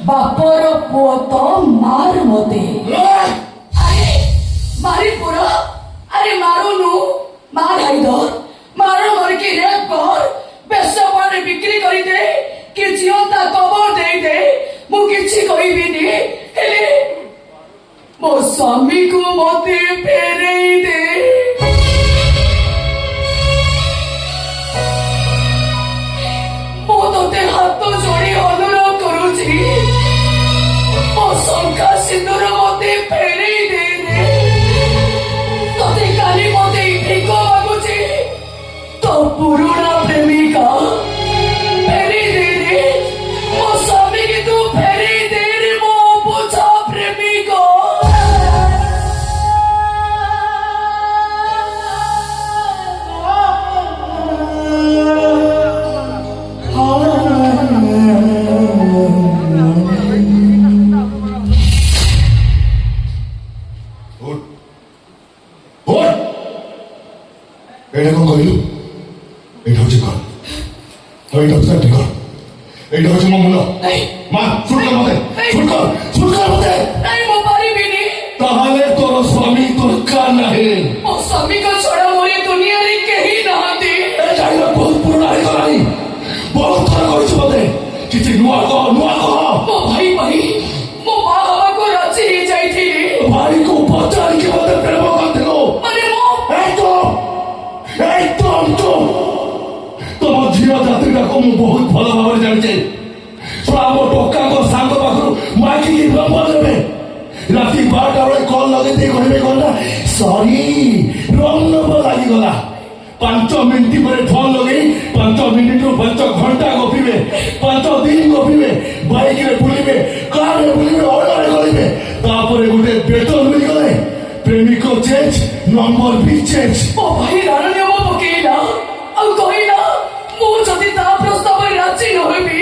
ବାପର ପୁଅ ତ ମାର ମତେ। ଆରେ ମାରି ପୁରା, ଆରେ ମାରୁନୁ, ମାର ହାଇଦର, ମାର ମରିକି ରେପ କର, ବେଶ୍ୟାପାନରେ ବିକ୍ରି କରିଦେ କି ଜିଅନ୍ତା କବର ଦେଇଦେ, ମୁଁ କିଛି କହିବିନି, ହେଲେ ମୋ ସ୍ୱାମୀକୁ ମତେ ଫେରେଇ ଦେ। ମୁଁ ତୋତେ ହାତ ଯୋଡ଼ି ଅନୁରୋଧ କରୁଛି, ମୋ ଶଙ୍ଖା ସିନ୍ଦୁର ମତେ ଫେରେଇ ଦେ ରେ। ତତେ କାଲି ମତେ ଭିକ ମାଗୁଛି, ତୋ ପୁରୁଣା ପ୍ରେମିକା ଫେରେଇ ଦେ ରେ। ମୋ ସ୍ୱାମୀକି ତୁ ଫେରେଇ ଦେ ରେ, ମୋ ବୁଝା ପ୍ରେମିକା। ଏଇଟା କଣ କହିଲୁ? ଏଇଟା ହଉଛି ଘର, ଏଇଟା ହଉଛି ତା ଘର, ଏଇଟା ହଉଛି ମୋ ମୁଣ୍ଡ। ମା ଶୁଟ କର ମତେ, ଶୁଟ କର ମତେ। ମୁଁ ପାରିବିନି। ତାହେଲେ ତୋର ସ୍ୱାମୀ ଦରକାର ନାହିଁ। ମୋ ସ୍ୱାମୀଙ୍କ ଛଡା ମୋର ଏ ଦୁନିଆରେ କେହି ନାହାନ୍ତି। ଏ ଜାଣିବା ବହୁତ ପୁରୁଣା ହେଇଗଲାଣି, ବହୁତ ଥର କହିଛୁ ମତେ। କିଛି ନୂଆ କହ, ନୂଆ କହ। ମୋ ଭାଇ ପାଇଁ ମୋ ମା ବାବାକୁ ରାଜି ହେଇଯାଇଥିଲି। ଭାଇକୁ ପଚାରିକି ମତେ ପ୍ରେମ କରିଥିଲୁ। ମାନେ ମୋ ତମ ଝିଅ ଜାତିଟାକୁ ମୁଁ ବହୁତ ଭଲ ଭାବରେ ଜାଣିଛି। ଆମ ଟୋକାଙ୍କ ସାଙ୍ଗ ପାଖରୁ ମାଗିକି ନମ୍ବର ଦେବେ, ରାତି 12ଟା ବେଳେ କଲ୍ ଲଗେଇ ଦେଇ କହିବେ କଣ ନା ସରି ରଙ୍ଗ ନମ୍ବର ଲାଗିଗଲା। 5 ମିନିଟ୍ ପରେ ଫୋନ ଲଗେଇ 5 ମିନିଟ୍ରୁ 5 ଘଣ୍ଟା ଗପିବେ, 5 ଦିନ ଗପିବେ, ବାଇକରେ ବୁଲିବେ, କାରରେ ବୁଲିବେ, ଅଟୋରେ ଗଳିବେ। ତାପରେ ଗୋଟେ ବେତନ ମିଳିଗଲେ ପ୍ରେମିକ ଚେଞ୍ଜ, ନମ୍ବର ବି ଚେଞ୍ଜ। ମୋ ଭାଇ ରାଣନିୟମ ପକେଇଲା ଆଉ କହିଲା ମୁଁ ଯଦି ତା ପ୍ରସ୍ତାବରେ ରାଜି ନ ହେବି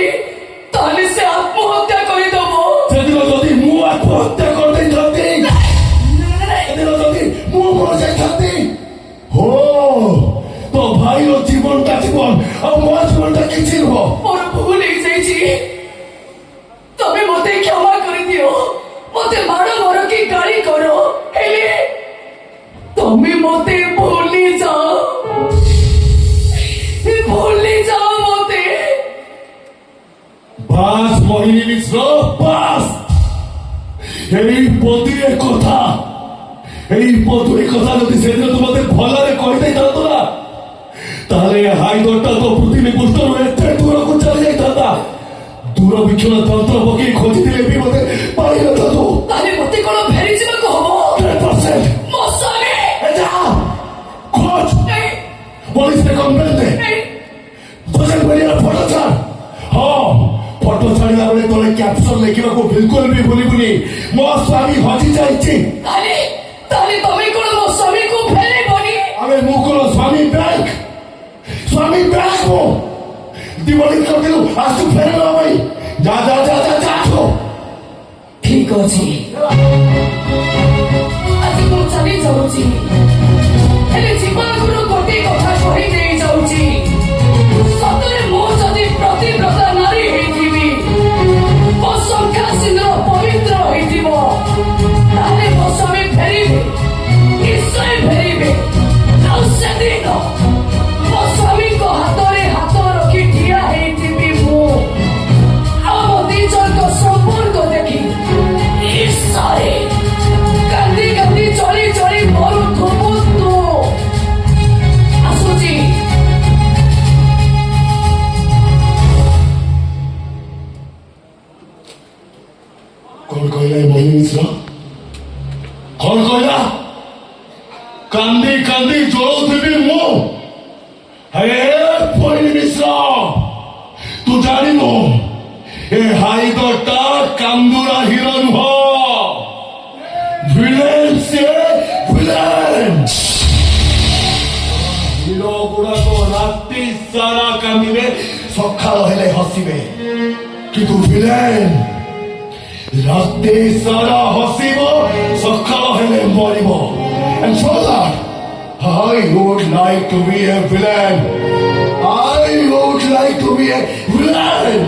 ତାହେଲେ ସେ ଆତ୍ମହତ୍ୟା କରିଦବ। ସେଦିନ ଯଦି ମୁଁ ଆତ୍ମହତ୍ୟା କରିଦେଇଥାନ୍ତି, ସେଦିନ ଯଦି ମୁଁ ମରିଯାଇଥାନ୍ତି, ହୋ ତୋ ଭାଇର ଜୀବନଟା ଜୀବନ ଆଉ ମୋ ଜୀବନଟା କିଛି ନୁହଁ। ମୋର ଭୁଲ ହେଇଯାଇଛି, ତମେ ମତେ କ୍ଷମା କରିଦିଅ, ମତେ ମାଡ଼ ମର କି ଗାଳି କର, ହେଲେ ତମେ ମତେ ଭୁଲି ଯାଅ ମତେ। বাস মোহিনী মিশ্র বাস। এই পতির কথা, এই পতুরি কথা যদি সেদিন তোমাদের ভলরে কইদেইথাতো না, তাহলে হাইদরটা তো পৃথিবী পৃষ্ঠରୁ এতে দূরକୁ ଚାଲି ଯାଇଥାନ୍ତା। ଦୂରବୀକ୍ଷଣ ଯନ୍ତ୍ର ପକେଇ ଖୋଜିଥିଲେ ବି ମତେ ପାଇନଥାନ୍ତୁ। ତାହେଲେ ମତେ କଣ ଫେରି ଯିବାକୁ ହବ? 100%। ମୋ ସ୍ୱାମୀ ଯା ଖୋଜ, ପୋଲିସରେ କମ୍ପ୍ଲେନ ଦେ, ସୋସିଆଲ ମିଡିଆରେ ଫଟୋ ଛାଡ। ହଁ, ଫଟୋ ଛାଡ଼ିଲା ବେଳେ ତଳେ କ୍ୟାପସନ ଲେଖିବାକୁ ବିଲକୁଲ ବି ଭୁଲିବୁନି, ମୋ ସ୍ୱାମୀ ହଜି ଯାଇଛି। ତାହେଲେ ତମେ କଣ ମୋ ସ୍ୱାମୀକୁ ଫେରେଇବନି? ଆରେ ମୁଁ କଣ ସ୍ୱାମୀ ବ୍ୟାଙ୍କ ମୁଁ ଦିବଳି କରିଥିଲୁ, ଆସୁ ଫେରେଇବା ପାଇଁ। ଯା ଯା ଯା ଯା ଯା। ଠିକ ଅଛି, ଆଜି ମୁଁ ଚାଲି ଯାଉଛି, ହେଲେ ଯିବା ଆଗରୁ ଗୋଟିଏ କଥା କହି ଦେଇ ଯାଉଛି। ସତରେ ମୁଁ ଯଦି ପ୍ରତିବ୍ରତା ନାରୀ ହେଇଥିବି, ମୋ ଶଙ୍ଖା ସିନ୍ଦୁର ପବିତ୍ର ହେଇଥିବ, ତାହେଲେ ମୋ ସ୍ୱାମୀ ଫେରିବେ, ନିଶ୍ଚୟ ଫେରିବେ। ଆଉ ସେଦିନ ମୋ ସ୍ୱାମୀଙ୍କ ହାତରେ ହାତ ରଖି ଠିଆ ହେଇଥିବି ମୁଁ, ଆମ ଦି ଜଣଙ୍କ ସମ୍ପର୍କ ଦେଖି ଈର୍ଷାରେ କାନ୍ଦି କାନ୍ଦି ଚଳି ଚଳି ମରୁଥିବୁ ତୁ। ଆସୁଛି। କଣ କହିଲା ମୋହିନୀ ମିଶ୍ର? କଣ କହିଲା? କାନ୍ଦି କାନ୍ଦି ଜଳଉଥିବି ମୁଁ? ହେ ମୋହିନୀ ମିଶ୍ର, ତୁ ଜାଣିନୁ ଏ ହାଇଦରଟା କାନ୍ଦୁରା ହିରୋ ନୁହଁ, ଭିଲେନ ସେ ଭିଲେନ। ହିରୋ ଗୁଡାକ ରାତି ସାରା କାନ୍ଦିବେ, ସକାଳ ହେଲେ ହସିବେ, କିନ୍ତୁ ଭିଲେନ ରାତି ସାରା ହସିବ, ସକାଳ ହେଲେ ମରିବ। And for that, I would like to be a villain. I would like to be a villain.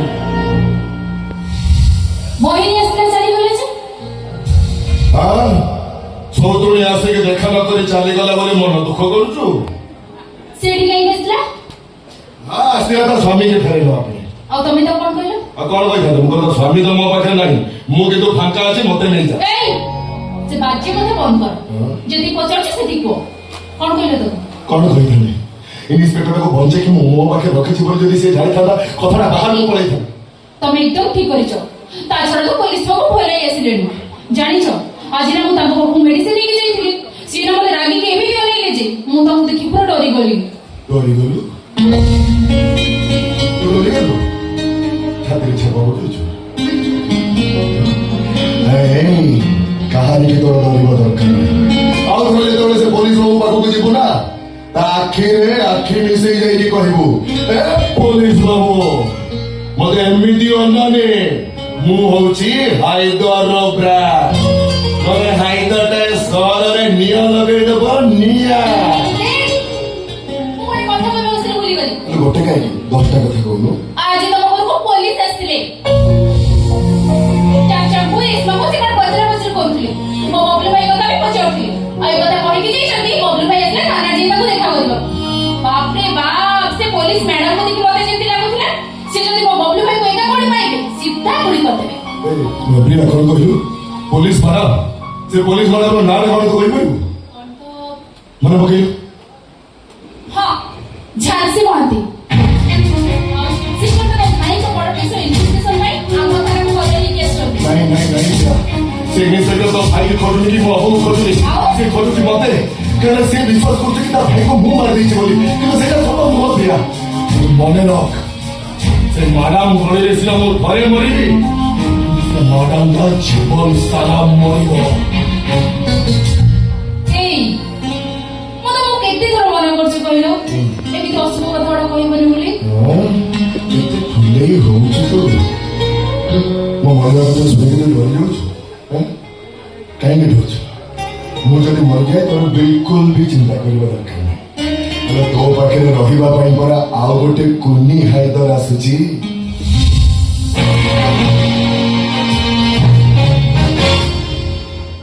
ଚାଲିଗଲା ବୋଲି ମନ ଦୁଃଖ କରୁଛୁ? ସେଠି କାହିଁକି ଆସିଲା? ହଁ ଆସିଥିଲା ତା ସ୍ୱାମୀକି ଫେରେଇ ନେବା ପାଇଁ। ଆଉ ତମେ ତ କଣ କହିଲ? ଆଉ କଣ କହିଥାନ୍ତି, ମୁଁ କହିଲି ସ୍ୱାମୀ ତ ମୋ ପାଖରେ ନାହିଁ, ମୁଁ କିନ୍ତୁ ଫାଙ୍କା ଅଛି, ମତେ ନେଇଯା। ଏଇ ସେ ବାଜ୍ୟ କଥା ବନ୍ଦ କର। ଯଦି ପଚାରୁଛ ସେଠି କୁହ କଣ କହିଲ ତମେ? କଣ କହିଥାନ୍ତି? ଇନ୍ସପେକ୍ଟରକୁ ବଞ୍ଚେଇକି ମୁଁ ମୋ ପାଖରେ ରଖିଛି ବୋଲି ଯଦି ସେ ଜାଣିଥାନ୍ତା କଥାଟା ବାହାରକୁ ପଳେଇଥାନ୍ତା। ତମେ ଏକଦମ ଠିକ କରିଛ। ତା ଛଡା ତ ପୋଲିସ ପାଖକୁ ଫେରାଇ ଆସିଲେଣି। ଜାଣିଛ ଆଜି ନା ମୁଁ ତାଙ୍କ ପାଖକୁ ମେଡିସିନ ନେଇକି ଯାଇଥିଲି, ସିଏ ନା ମତେ ରାଗିକି ଏମିତି ଅନେଇଲେ ଯେ ମୁଁ ତାଙ୍କୁ ଦେଖି ପୁରା ଡରିଗଲି। ଡରିଗଲୁ? ତୁ ଡରିଗଲୁ? ଛାତିରେ ଛେପ ପକେଇଛୁ? କାହାରିକି ତୋର ଡରିବ ଦରକାର ନାହିଁ। ଆଉ ଥରେ ଯେତେବେଳେ ସେ ପୋଲିସ ବାବୁ ପାଖକୁ ଯିବୁ ନା, ତା ଆଖିରେ ଆଖି ମିଶେଇ ଯାଇକି କହିବୁ, ଏ ପୋଲିସ ବାବୁ ମତେ ଏମିତି ଅନାନି, ମୁଁ ହଉଛି ହାଇଦର ବ୍ରାଣ୍ଡ। ତମେ ହାଇଦରଟା ସହରରେ ନିଆଁ ଲଗେଇଦବ, ନିଆଁ। ମୁଁ ଗୋଟେ କଥା କହିବା ବସିରେ ଭୁଲିଗଲି। ଗୋଟେ କାହିଁକି 10ଟା କଥା କହୁନୁ? ଆଜି ତମ ଘରକୁ ପୋଲିସ ଆସିଥିଲେ। ଚାଚାଙ୍କୁ ଏସବୁ ସେ କଣ ପଚରା ପଚରି କରୁଥିଲେ। ମୋ ବବଲୁ ଭାଇ କଥା ବି ପଚାରୁଥିଲେ। ଆଉ ଏ କଥା କହିକି ଯାଇଛନ୍ତି ବବଲୁ ଭାଇ ଆସିଲେ ନାନାଜୀ ତାକୁ ଦେଖା କରିବ। ବାପରେ ବାପ, ସେ ପୋଲିସ ମ୍ୟାଡମକୁ ଦେଖି ମତେ ଯେମିତି ଲାଗୁଥିଲା ସେ ଯଦି ମୋ ବବଲୁ ଭାଇକୁ ଏକା କୋଉଠି ପାଇବେ ସିଧା ଗୁଳି କରିଦେବେ। ପ୍ରିୟା କଣ କହିଲୁ? ପୋଲିସ ମ୍ୟାଡମ, ସେ ପୋଲିସ ମ୍ୟାଡମର ନାଁରେ କଣ ତୁ କହିପାରିବୁ? ମନେ ପକେଇଲୁ? ହଁ, ଝାନ୍ସୀ ମହାନ୍ତି। ସେ କଣ ତମ ଭାଇଙ୍କ ବଡ କେସର ଇନଭେଷ୍ଟିଗେସନ ପାଇଁ ଆମ ଥାନାକୁ ବଦଳି କେସ୍ କରିବେ। ନାଇଁ ନାଇଁ ନାଇଁ ପ୍ରିୟା, ସେ ଇନ୍ସପେକ୍ଟର ତ ଭାଇକି ଖୋଜୁନି କି ମୋ ବାବୁକୁ ଖୋଜୁନି, ସେ ଖୋଜୁଛି ମତେ। କାରଣ ସେ ବିଶ୍ୱାସ କରୁଛି କି ତା ଭାଇକୁ ମୁଁ ମାରିଦେଇଛି ବୋଲି, କିନ୍ତୁ ସେଇଟା ସତ ନୁହଁ ପ୍ରିୟା। ମନେ ରଖ, ସେ ମ୍ୟାଡାମ ଗଳିରେ ସିନା ମୁଁ ଥରେ ମରିବି, ସେ ମ୍ୟାଡାମର ଜୀବନ ସାରା ମରିବ। ଏଇ ମୁଁ ତମକୁ କେତେ ଥର ମନା କରୁଛି କହିଲ ଏମିତି ଅଶୁଭ କଥା ଗୁଡା କହିବନି ବୋଲି। କେତେ ଫୁଲେଇ ହଉଛି ତୁ। ମୋ ମରିବା କଥା ଶୁଣିକି ତୁ ଡରି ଯାଉଛୁ? କାହିଁକି ଡରୁଛୁ? ମୁଁ ଯଦି ମରିଯାଏ ତୋର ବିଲକୁଲ ବି ଚିନ୍ତା କରିବା ଦରକାର ନାହିଁ। ହେଲେ ତୋ ପାଖରେ ରହିବା ପାଇଁ ପରା ଆଉ ଗୋଟେ କୁନି ହାଇଦର ଆସୁଛି।